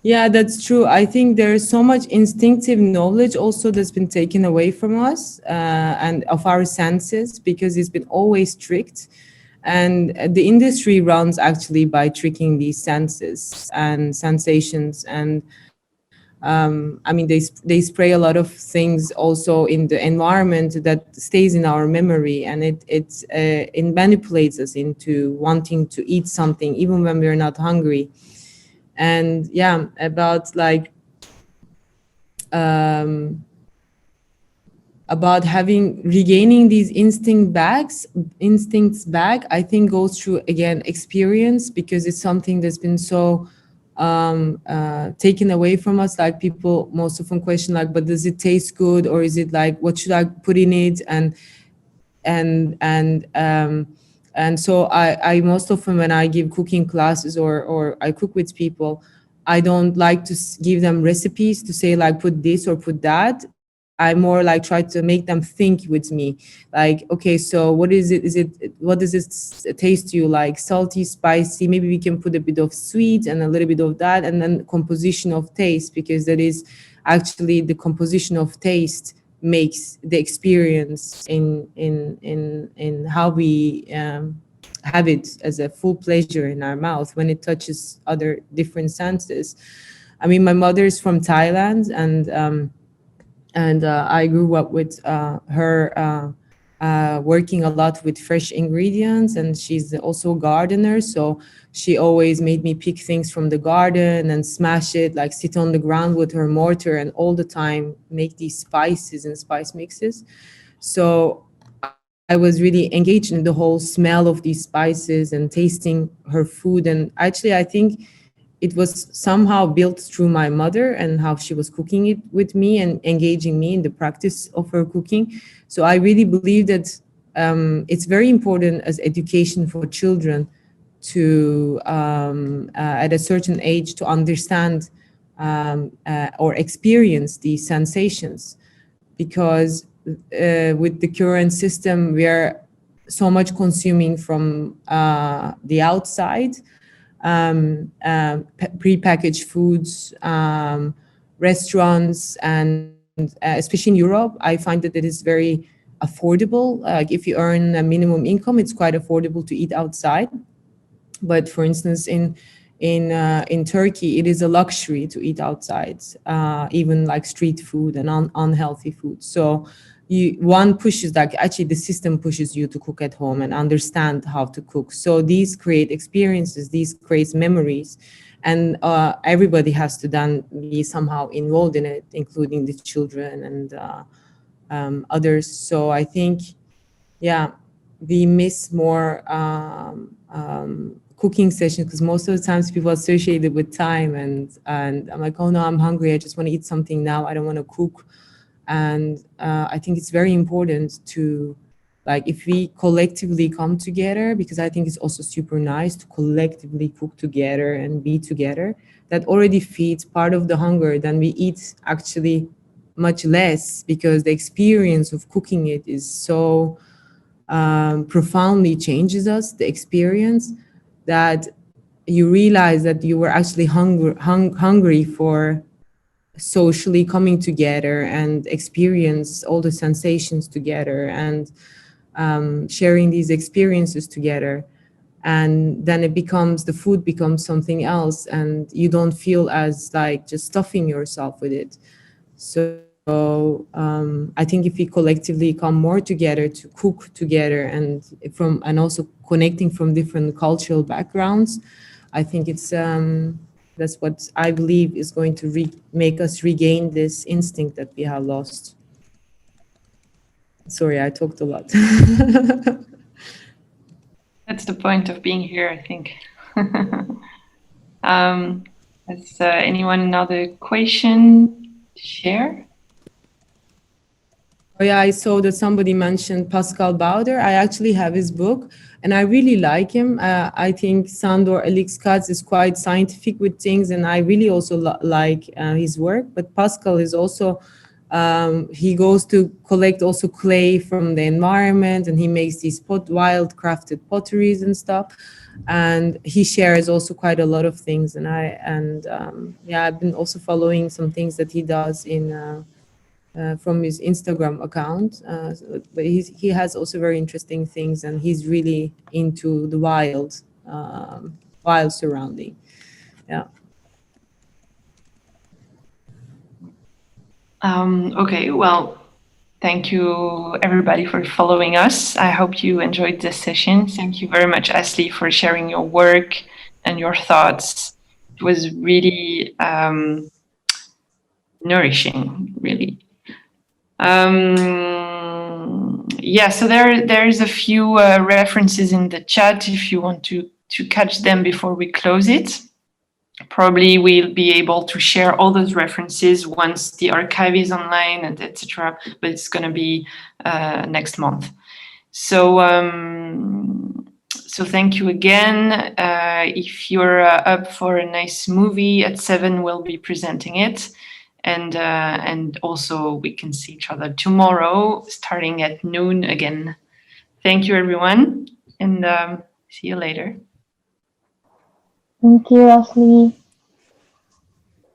[SPEAKER 4] Yeah, that's true. I think there's so much instinctive knowledge also that's been taken away from us and of our senses because it's been always tricked. And the industry runs actually by tricking these senses and sensations. And I mean, they spray a lot of things also in the environment that stays in our memory, and it manipulates us into wanting to eat something even when we're not hungry. And yeah, about having regaining these instincts back, I think goes through again experience, because it's something that's been so taken away from us. Like people most often question like, but does it taste good, or is it like, what should I put in it? And so I most often, when I give cooking classes or I cook with people, I don't like to give them recipes to say like put this or put that. I more like try to make them think with me, like, okay, so what is it? What does it taste to you? Like salty, spicy? Maybe we can put a bit of sweet and a little bit of that, and then composition of taste, because that is actually the composition of taste makes the experience in how we have it as a full pleasure in our mouth when it touches other different senses. I mean, my mother is from Thailand, and I grew up with her working a lot with fresh ingredients, and she's also a gardener. So she always made me pick things from the garden and smash it, like sit on the ground with her mortar and all the time make these spices and spice mixes. So I was really engaged in the whole smell of these spices and tasting her food. And actually, I think it was somehow built through my mother and how she was cooking it with me and engaging me in the practice of her cooking. So I really believe that it's very important as education for children to, at a certain age, to understand or experience these sensations. Because with the current system, we are so much consuming from the outside, prepackaged foods, restaurants, and especially in Europe, I find that it is very affordable. Like if you earn a minimum income, it's quite affordable to eat outside. But for instance, in Turkey, it is a luxury to eat outside, even like street food and unhealthy food. So one pushes, like actually the system pushes you to cook at home and understand how to cook. So these create experiences, these create memories, and everybody has to then be somehow involved in it, including the children and others. So I think, yeah, we miss more cooking sessions, because most of the times people associate it with time, and I'm like, oh no, I'm hungry, I just want to eat something now, I don't want to cook. And I think it's very important to, like, if we collectively come together, because I think it's also super nice to collectively cook together and be together, that already feeds part of the hunger. Then we eat actually much less, because the experience of cooking it is so profoundly changes us, the experience, that you realize that you were actually hungry for socially coming together and experience all the sensations together, and sharing these experiences together. And then the food becomes something else, and you don't feel as like just stuffing yourself with it. So I think if we collectively come more together to cook together, and also connecting from different cultural backgrounds, I think it's that's what I believe is going to make us regain this instinct that we have lost. Sorry, I talked a lot.
[SPEAKER 1] That's the point of being here, I think. Has anyone another question to share?
[SPEAKER 2] Oh yeah, I saw that somebody mentioned Pascal Bauder. I actually have his book, and I really like him. I think Sandor Elix is quite scientific with things, and I really also like his work. But Pascal is also, he goes to collect also clay from the environment, and he makes these wild crafted potteries and stuff. And he shares also quite a lot of things. And yeah, I've been also following some things that he does in. From his Instagram account, but he has also very interesting things, and he's really into the wild surrounding. Yeah.
[SPEAKER 1] Okay, well, thank you everybody for following us. I hope you enjoyed this session. Thank you very much, Asli, for sharing your work and your thoughts. It was really nourishing, really. Yeah, so there's a few references in the chat if you want to catch them before we close it. Probably we'll be able to share all those references once the archive is online and etc. But it's going to be next month. So so thank you again. If you're up for a nice movie at 7, we'll be presenting it. And also we can see each other tomorrow starting at noon again. Thank you, everyone, and see you later.
[SPEAKER 6] Thank you, Asli.